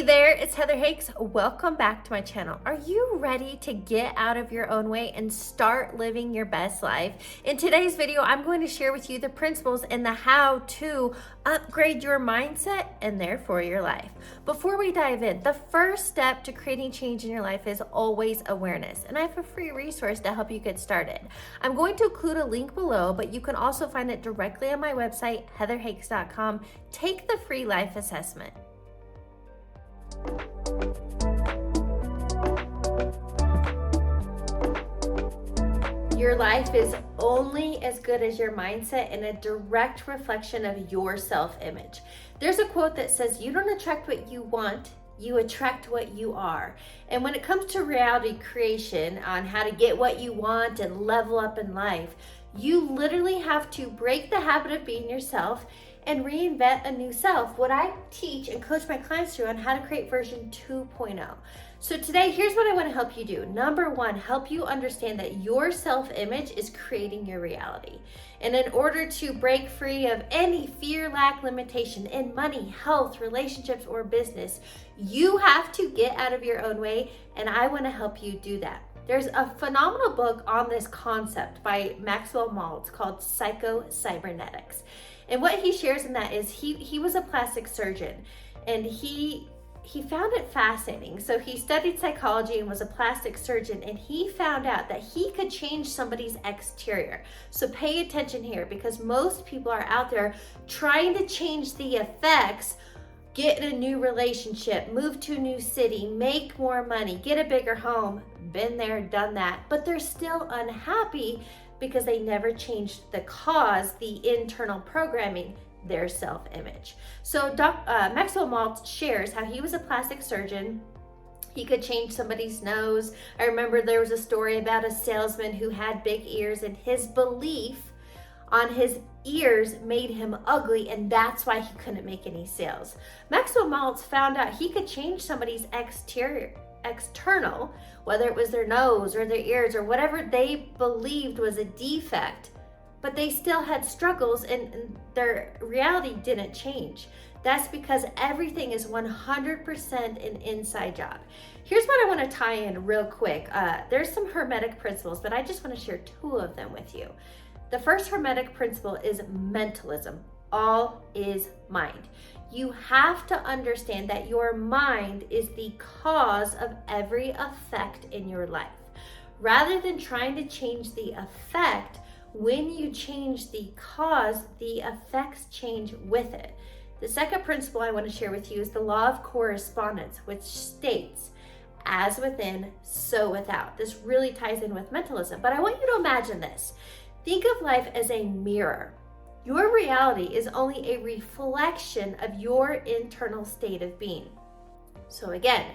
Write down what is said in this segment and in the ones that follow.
there, it's Heather Hakes. Welcome back to my channel. Are you ready to get out of your own way and start living your best life? In today's video, I'm going to share with you the principles and the how to upgrade your mindset and therefore your life. Before we dive in, the first step to creating change in your life is always awareness. And I have a free resource to help you get started. I'm going to include a link below, but you can also find it directly on my website, heatherhakes.com. Take the free life assessment. Your life is only as good as your mindset and a direct reflection of your self-image. There's a quote that says, you don't attract what you want, you attract what you are. And when it comes to reality creation on how to get what you want and level up in life, you literally have to break the habit of being yourself and reinvent a new self. What I teach and coach my clients through on how to create version 2.0. So today, here's what I want to help you do. Number one, help you understand that your self-image is creating your reality. And in order to break free of any fear, lack, limitation in money, health, relationships, or business, you have to get out of your own way, and I want to help you do that. There's a phenomenal book on this concept by Maxwell Maltz called Psycho-Cybernetics. And what he shares in that is he was a plastic surgeon, and he found it fascinating. So he studied psychology and was a plastic surgeon, and he found out that he could change somebody's exterior. So pay attention here, because most people are out there trying to change the effects, get in a new relationship, move to a new city, make more money, get a bigger home. Been there, done that, but they're still unhappy because they never changed the cause, the internal programming, their self-image. So Maxwell Maltz shares how he was a plastic surgeon. He could change somebody's nose. I remember there was a story about a salesman who had big ears, and his belief on his ears made him ugly, and that's why he couldn't make any sales. Maxwell Maltz found out he could change somebody's external, whether it was their nose or their ears or whatever they believed was a defect, but they still had struggles and their reality didn't change. That's because everything is 100% an inside job. Here's what I want to tie in real quick. There's some Hermetic Principles, but I just want to share two of them with you. The first Hermetic Principle is mentalism. All is mind. You have to understand that your mind is the cause of every effect in your life. Rather than trying to change the effect, when you change the cause, the effects change with it. The second principle I want to share with you is the law of correspondence, which states, as within, so without. This really ties in with mentalism, but I want you to imagine this. Think of life as a mirror. Your reality is only a reflection of your internal state of being. So again,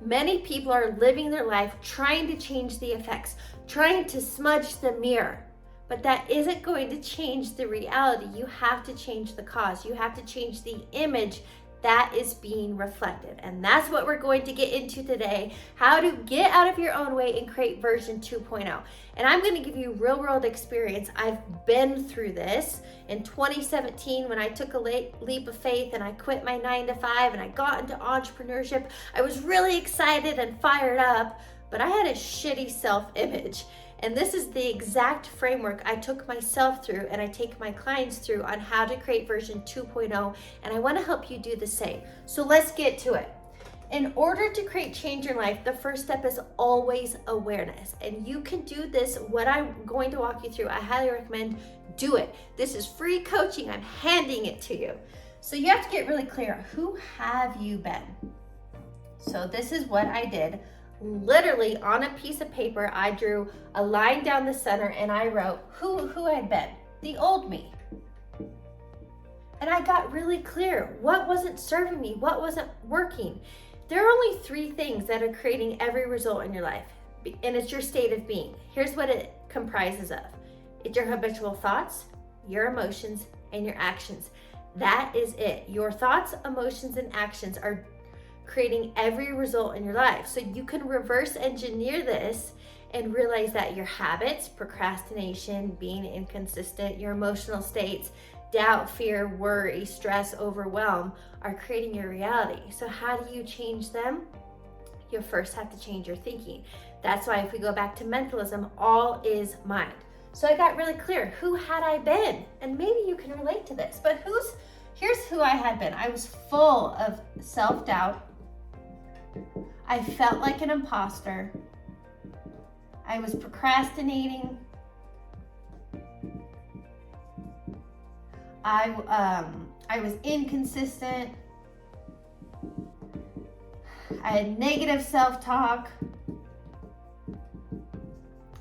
many people are living their life trying to change the effects, trying to smudge the mirror, but that isn't going to change the reality. You have to change the cause. You have to change the image that is being reflected. And that's what we're going to get into today, how to get out of your own way and create version 2.0. And I'm going to give you real world experience. I've been through this. In 2017, when I took a leap of faith and I quit my 9-to-5 and I got into entrepreneurship, I was really excited and fired up, but I had a shitty self-image. And this is the exact framework I took myself through and I take my clients through on how to create version 2.0, and I want to help you do the same. So let's get to it. In order to create change in life, the first step is always awareness. And you can do this, what I'm going to walk you through. I highly recommend do it. This is free coaching. I'm handing it to you. So you have to get really clear. Who have you been? So this is what I did. Literally on a piece of paper, I drew a line down the center and I wrote who I'd been, the old me. And I got really clear what wasn't serving me, what wasn't working. There are only three things that are creating every result in your life, and it's your state of being. Here's what it comprises of. It's your habitual thoughts, your emotions, and your actions. That is it. Your thoughts, emotions, and actions are creating every result in your life. So you can reverse engineer this and realize that your habits, procrastination, being inconsistent, your emotional states, doubt, fear, worry, stress, overwhelm are creating your reality. So how do you change them? You first have to change your thinking. That's why if we go back to mentalism, all is mind. So I got really clear, who had I been? And maybe you can relate to this, but here's who I had been. I was full of self-doubt. I felt like an imposter. I was procrastinating. I was inconsistent. I had negative self-talk,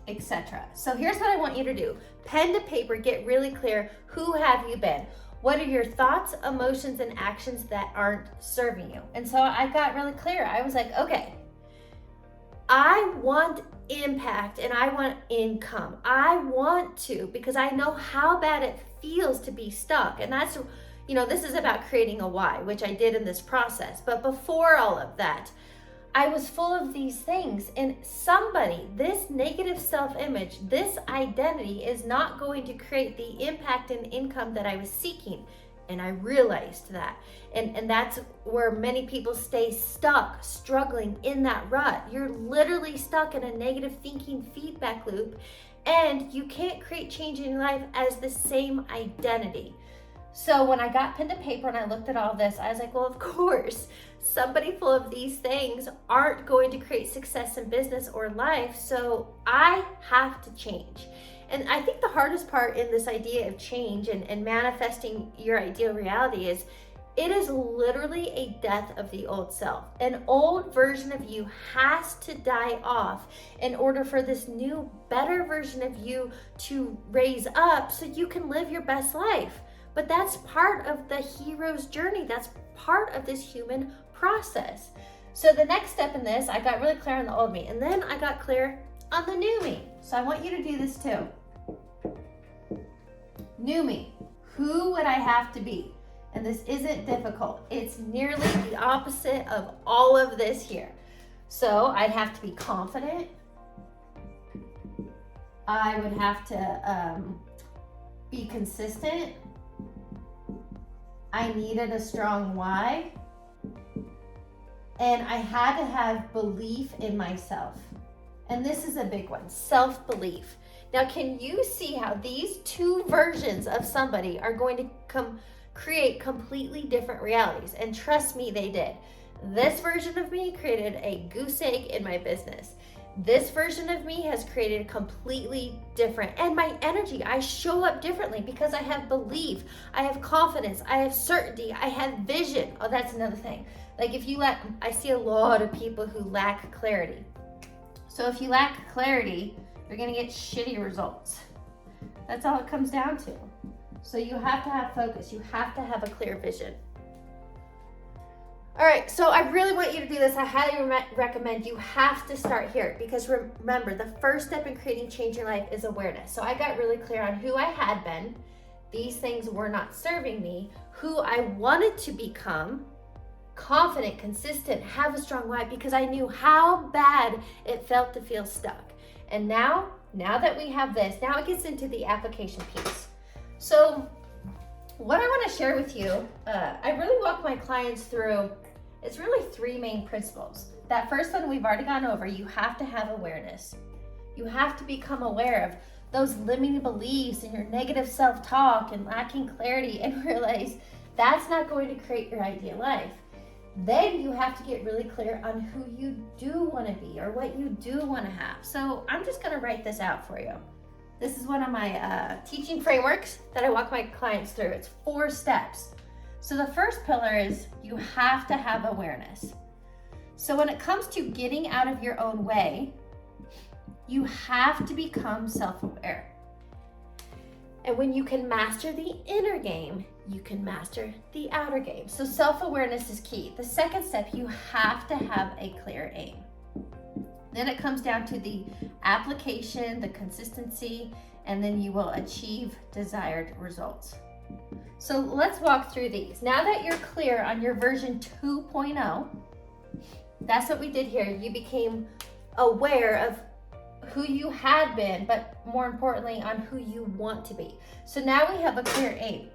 etc. So here's what I want you to do. Pen to paper, get really clear. Who have you been? What are your thoughts, emotions, and actions that aren't serving you? And so I got really clear. I was like, okay, I want impact and I want income. I want to, because I know how bad it feels to be stuck. And that's, this is about creating a why, which I did in this process. But before all of that, I was full of these things, and this negative self-image, this identity is not going to create the impact and income that I was seeking. And I realized that. And that's where many people stay stuck, struggling in that rut. You're literally stuck in a negative thinking feedback loop, and you can't create change in your life as the same identity. So when I got pen to paper and I looked at all this, I was like, well, of course, somebody full of these things aren't going to create success in business or life. So I have to change. And I think the hardest part in this idea of change and manifesting your ideal reality is it is literally a death of the old self. An old version of you has to die off in order for this new, better version of you to raise up so you can live your best life. But that's part of the hero's journey. That's part of this human process. So the next step in this, I got really clear on the old me, and then I got clear on the new me. So I want you to do this too. New me, who would I have to be? And this isn't difficult. It's nearly the opposite of all of this here. So I'd have to be confident. I would have to be consistent. I needed a strong why. And I had to have belief in myself. And this is a big one, self-belief. Now, can you see how these two versions of somebody are going to create completely different realities? And trust me, they did. This version of me created a goose egg in my business. This version of me has created completely different. And my energy, I show up differently because I have belief, I have confidence, I have certainty, I have vision. Oh, that's another thing. Like I see a lot of people who lack clarity. So if you lack clarity, you're gonna get shitty results. That's all it comes down to. So you have to have focus. You have to have a clear vision. All right, so I really want you to do this. I highly recommend you have to start here, because remember, the first step in creating change in your life is awareness. So I got really clear on who I had been. These things were not serving me. Who I wanted to become, confident, consistent, have a strong why, because I knew how bad it felt to feel stuck. And now that we have this, now it gets into the application piece. So what I want to share with you, I really walk my clients through, it's really three main principles. That first one we've already gone over. You have to have awareness. You have to become aware of those limiting beliefs and your negative self-talk and lacking clarity, and realize that's not going to create your ideal life. Then you have to get really clear on who you do want to be or what you do want to have. So I'm just going to write this out for you. This is one of my teaching frameworks that I walk my clients through. It's 4 steps. So the first pillar is you have to have awareness. So when it comes to getting out of your own way, you have to become self-aware. And when you can master the inner game, you can master the outer game. So self-awareness is key. The second step, you have to have a clear aim. Then it comes down to the application, the consistency, and then you will achieve desired results. So let's walk through these. Now that you're clear on your version 2.0, that's what we did here. You became aware of who you had been, but more importantly, on who you want to be. So now we have a clear aim.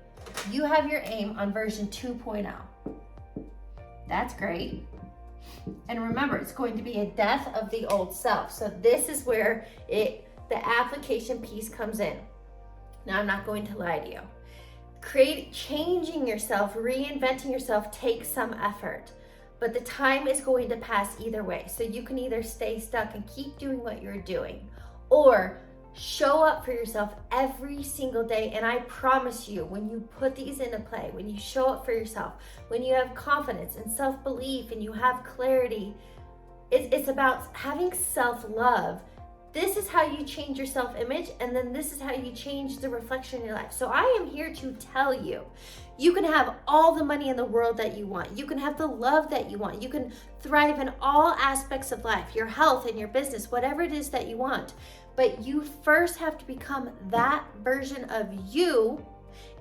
You have your aim on version 2.0. That's great. And remember, it's going to be a death of the old self. So this is where the application piece comes in. Now, I'm not going to lie to you. Changing yourself, reinventing yourself takes some effort, but the time is going to pass either way. So you can either stay stuck and keep doing what you're doing, or show up for yourself every single day. And I promise you, when you put these into play, when you show up for yourself, when you have confidence and self-belief and you have clarity, it's about having self-love. This is how you change your self-image, and then this is how you change the reflection in your life. So I am here to tell you, you can have all the money in the world that you want. You can have the love that you want. You can thrive in all aspects of life, your health and your business, whatever it is that you want. But you first have to become that version of you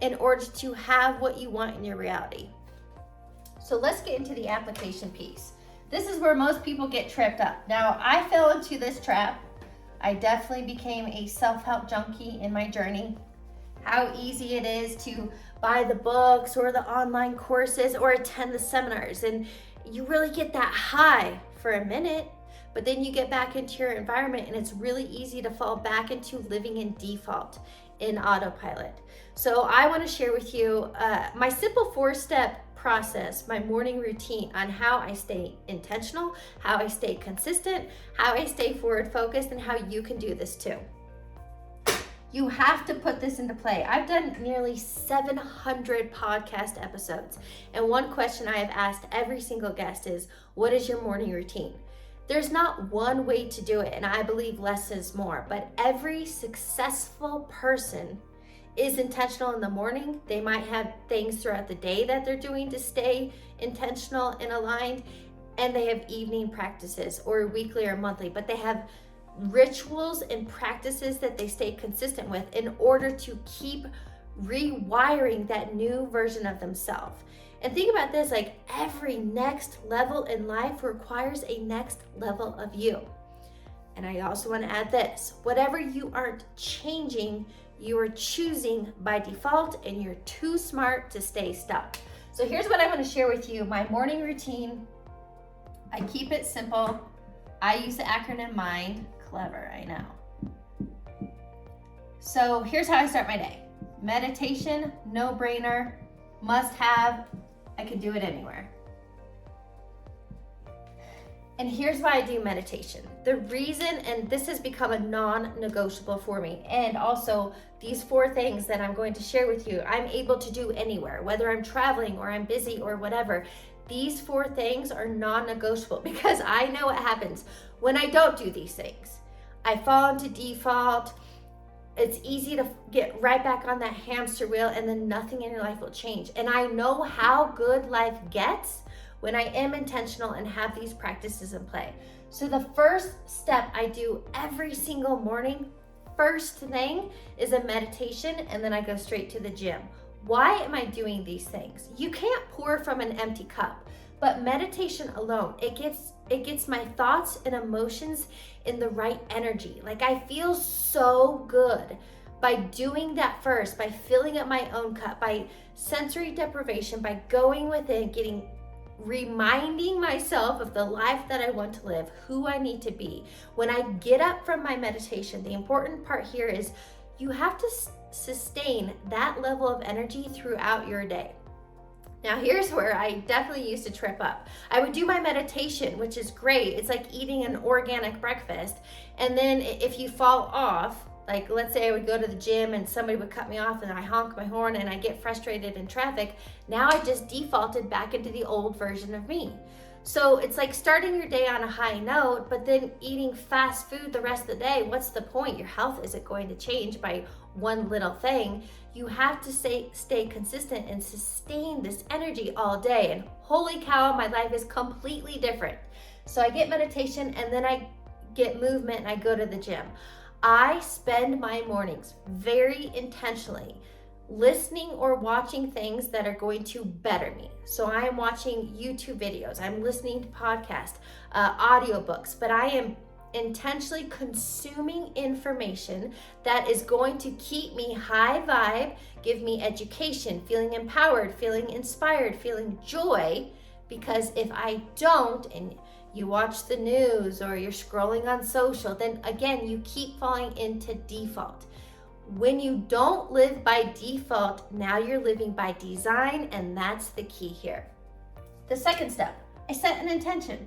in order to have what you want in your reality. So let's get into the application piece. This is where most people get tripped up. Now, I fell into this trap. I definitely became a self-help junkie in my journey. How easy it is to buy the books or the online courses or attend the seminars, and you really get that high for a minute, but then you get back into your environment and it's really easy to fall back into living in default, in autopilot. So I want to share with you my simple 4-step process, my morning routine on how I stay intentional, how I stay consistent, how I stay forward focused, and how you can do this too. You have to put this into play. I've done nearly 700 podcast episodes, and one question I have asked every single guest is, what is your morning routine? There's not one way to do it, and I believe less is more, but every successful person is intentional in the morning. They might have things throughout the day that they're doing to stay intentional and aligned, and they have evening practices or weekly or monthly, but they have rituals and practices that they stay consistent with in order to keep rewiring that new version of themselves. And think about this, like every next level in life requires a next level of you. And I also want to add this, whatever you aren't changing, you are choosing by default, and you're too smart to stay stuck. So here's what I want to share with you, my morning routine. I keep it simple. I use the acronym MIND. Clever, I know. So here's how I start my day. Meditation, no brainer, must have. I can do it anywhere. And here's why I do meditation. The reason, and this has become a non-negotiable for me, and also these 4 things that I'm going to share with you, I'm able to do anywhere, whether I'm traveling or I'm busy or whatever. These 4 things are non-negotiable because I know what happens when I don't do these things. I fall into default. It's easy to get right back on that hamster wheel, and then nothing in your life will change. And I know how good life gets when I am intentional and have these practices in play. So the first step I do every single morning, first thing, is a meditation, and then I go straight to the gym. Why am I doing these things? You can't pour from an empty cup, but meditation alone, it gets my thoughts and emotions in the right energy. Like I feel so good by doing that first, by filling up my own cup, by sensory deprivation, by going within, reminding myself of the life that I want to live, who I need to be. When I get up from my meditation, the important part here is you have to sustain that level of energy throughout your day. Now here's where I definitely used to trip up. I would do my meditation, which is great. It's like eating an organic breakfast. And then if you fall off, like let's say I would go to the gym and somebody would cut me off and I honk my horn and I get frustrated in traffic, now I just defaulted back into the old version of me. So it's like starting your day on a high note, but then eating fast food the rest of the day. What's the point? Your health isn't going to change by one little thing. You have to stay consistent and sustain this energy all day. And holy cow, my life is completely different. So I get meditation and then I get movement and I go to the gym. I spend my mornings very intentionally listening or watching things that are going to better me. So I am watching YouTube videos, I'm listening to podcasts, audiobooks, but I am intentionally consuming information that is going to keep me high vibe, give me education, feeling empowered, feeling inspired, feeling joy. Because if I don't, and you watch the news or you're scrolling on social, then again, you keep falling into default. When you don't live by default, now you're living by design, and that's the key here. The second step, I set an intention.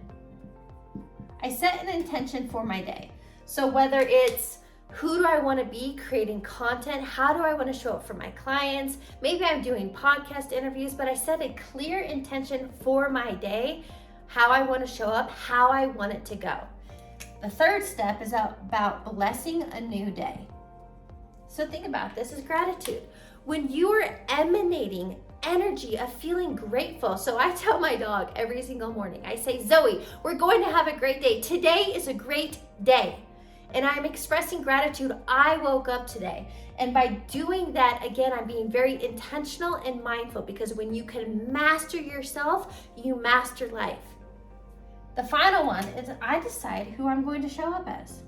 I set an intention for my day. So whether it's who do I want to be creating content, how do I want to show up for my clients, maybe I'm doing podcast interviews, but I set a clear intention for my day, how I want to show up, how I want it to go. The third step is about blessing a new day. So think about this as gratitude. When you are emanating energy of feeling grateful. So I tell my dog every single morning, I say, Zoe, we're going to have a great day. Today is a great day. And I'm expressing gratitude. I woke up today. And by doing that, again, I'm being very intentional and mindful, because when you can master yourself, you master life. The final one is I decide who I'm going to show up as.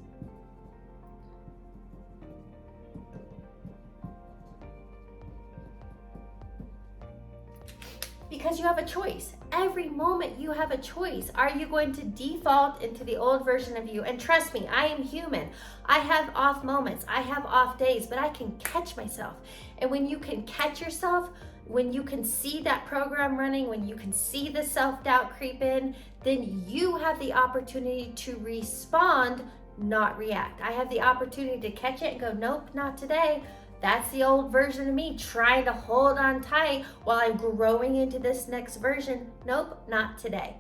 Because you have a choice. Every moment you have a choice. Are you going to default into the old version of you? And trust me, I am human. I have off moments. I have off days, but I can catch myself. And when you can catch yourself, when you can see that program running, when you can see the self-doubt creep in, then you have the opportunity to respond, not react. I have the opportunity to catch it and go, nope, not today. That's the old version of me trying to hold on tight while I'm growing into this next version. Nope, not today.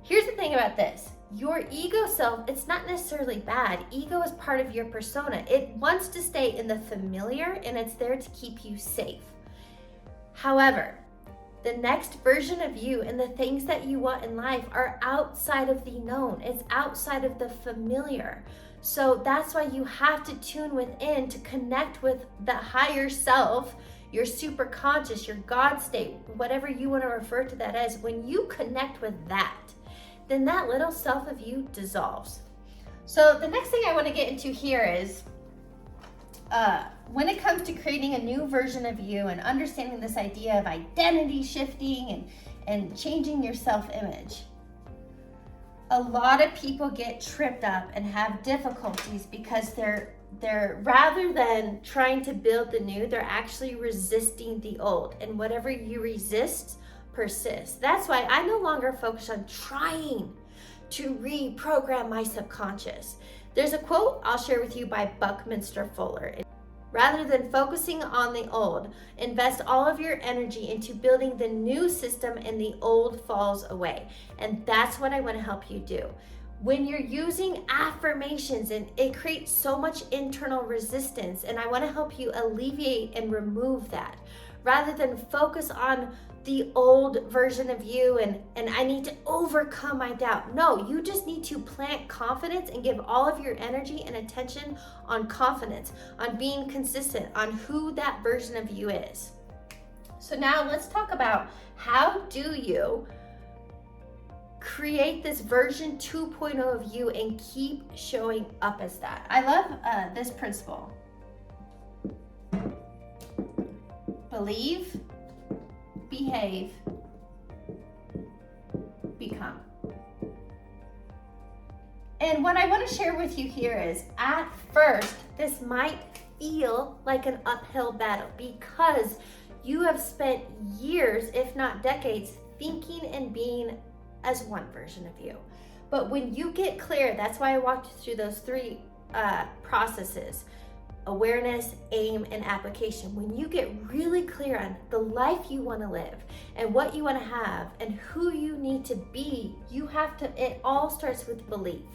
Here's the thing about this. Your ego self, it's not necessarily bad. Ego is part of your persona. It wants to stay in the familiar, and it's there to keep you safe. However, the next version of you and the things that you want in life are outside of the known. It's outside of the familiar. So that's why you have to tune within to connect with the higher self, your super conscious, your God state, whatever you want to refer to that as. When you connect with that, then that little self of you dissolves. So the next thing I want to get into here is when it comes to creating a new version of you and understanding this idea of identity shifting and changing your self-image. A lot of people get tripped up and have difficulties because they're rather than trying to build the new, they're actually resisting the old. And whatever you resist persists. That's why I no longer focus on trying to reprogram my subconscious. There's a quote I'll share with you by Buckminster Fuller. Rather than focusing on the old, invest all of your energy into building the new system, and the old falls away. And that's what I want to help you do. When you're using affirmations, and it creates so much internal resistance, and I want to help you alleviate and remove that. Rather than focus on the old version of you and I need to overcome my doubt. No, you just need to plant confidence and give all of your energy and attention on confidence, on being consistent, on who that version of you is. So now let's talk about how do you create this version 2.0 of you and keep showing up as that. I love this principle. Believe, behave, become. And what I want to share with you here is, at first, this might feel like an uphill battle because you have spent years, if not decades, thinking and being as one version of you. But when you get clear, that's why I walked you through those three processes: awareness, aim, and application. When you get really clear on the life you want to live and what you want to have and who you need to be, it all starts with belief.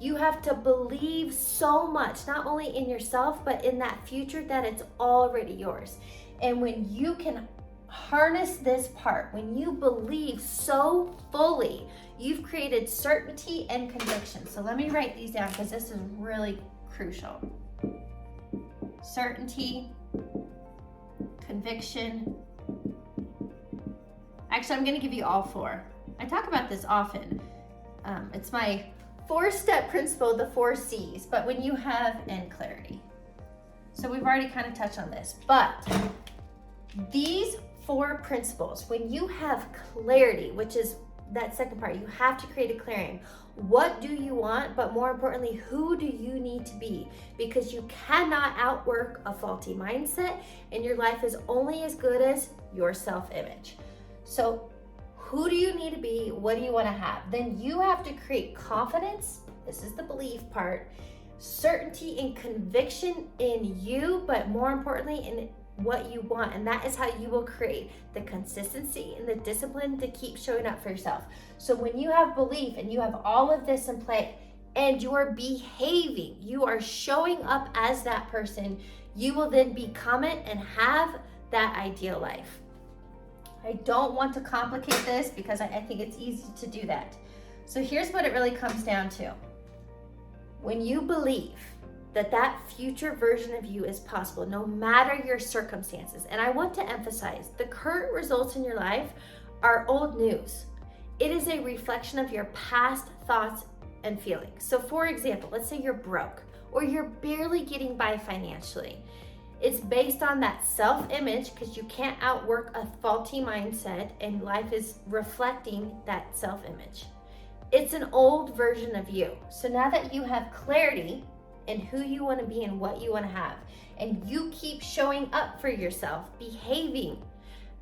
You have to believe so much, not only in yourself, but in that future that it's already yours. And when you can harness this part, when you believe so fully, you've created certainty and conviction. So let me write these down because this is really crucial. Certainty, conviction. Actually, I'm going to give you all four. I talk about this often. It's my 4-step principle, the 4 C's, but when you have, and clarity. So we've already kind of touched on this, but these 4 principles, when you have clarity, which is that second part, you have to create a clearing. What do you want? But more importantly, who do you need to be? Because you cannot outwork a faulty mindset, and your life is only as good as your self-image. So who do you need to be? What do you want to have? Then you have to create confidence. This is the belief part. Certainty and conviction in you, but more importantly, in what you want. And that is how you will create the consistency and the discipline to keep showing up for yourself. So when you have belief and you have all of this in play and you are behaving, you are showing up as that person, you will then become it and have that ideal life. I don't want to complicate this because I think it's easy to do that. So here's what it really comes down to. When you believe that future version of you is possible, no matter your circumstances. And I want to emphasize, the current results in your life are old news. It is a reflection of your past thoughts and feelings. So for example, let's say you're broke or you're barely getting by financially. It's based on that self-image because you can't outwork a faulty mindset, and life is reflecting that self-image. It's an old version of you. So now that you have clarity and who you want to be and what you want to have, and you keep showing up for yourself, behaving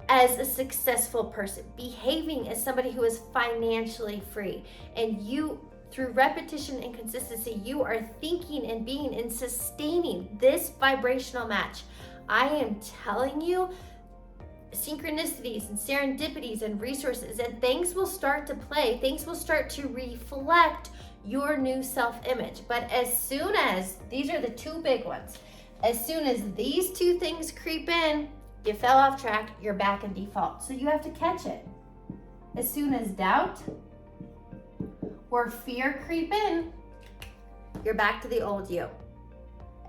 as a successful person, behaving as somebody who is financially free, and you, through repetition and consistency, you are thinking and being and sustaining this vibrational match. I am telling you, synchronicities and serendipities and resources and things will start to play, things will start to reflect your new self-image. But as soon as, these are the 2 big ones, as soon as these 2 things creep in, you fell off track, you're back in default. So you have to catch it. As soon as doubt or fear creep in, you're back to the old you.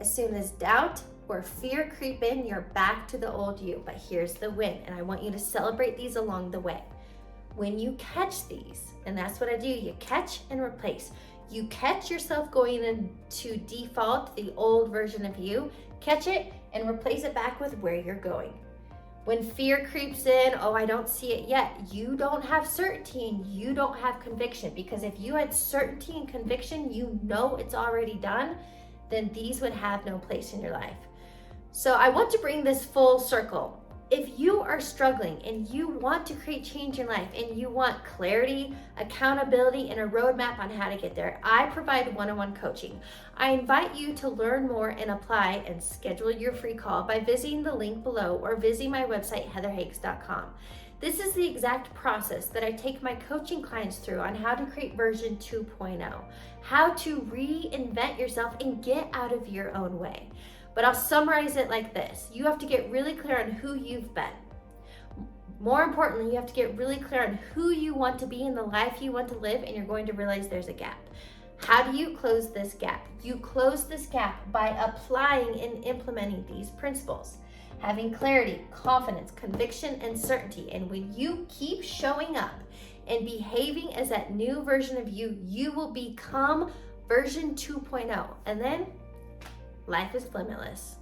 As soon as doubt or fear creep in, you're back to the old you. But here's the win, and I want you to celebrate these along the way. When you catch these, and that's what I do, you catch and replace. You catch yourself going into default, the old version of you, catch it and replace it back with where you're going. When fear creeps in, oh, I don't see it yet, you don't have certainty and you don't have conviction, because if you had certainty and conviction, you know it's already done, then these would have no place in your life. So I want to bring this full circle. If you are struggling and you want to create change in life and you want clarity, accountability, and a roadmap on how to get there, I provide one-on-one coaching. I invite you to learn more and apply and schedule your free call by visiting the link below or visiting my website, heatherhakes.com. This is the exact process that I take my coaching clients through on how to create version 2.0, how to reinvent yourself and get out of your own way. But I'll summarize it like this. You have to get really clear on who you've been. More importantly, you have to get really clear on who you want to be in the life you want to live, and you're going to realize there's a gap. How do you close this gap? You close this gap by applying and implementing these principles. Having clarity, confidence, conviction, and certainty. And when you keep showing up and behaving as that new version of you, you will become version 2.0. And then life is limitless.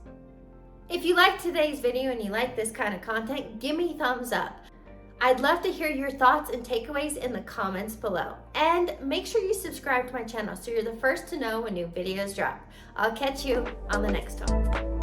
If you liked today's video and you like this kind of content, give me a thumbs up. I'd love to hear your thoughts and takeaways in the comments below. And make sure you subscribe to my channel so you're the first to know when new videos drop. I'll catch you on the next one.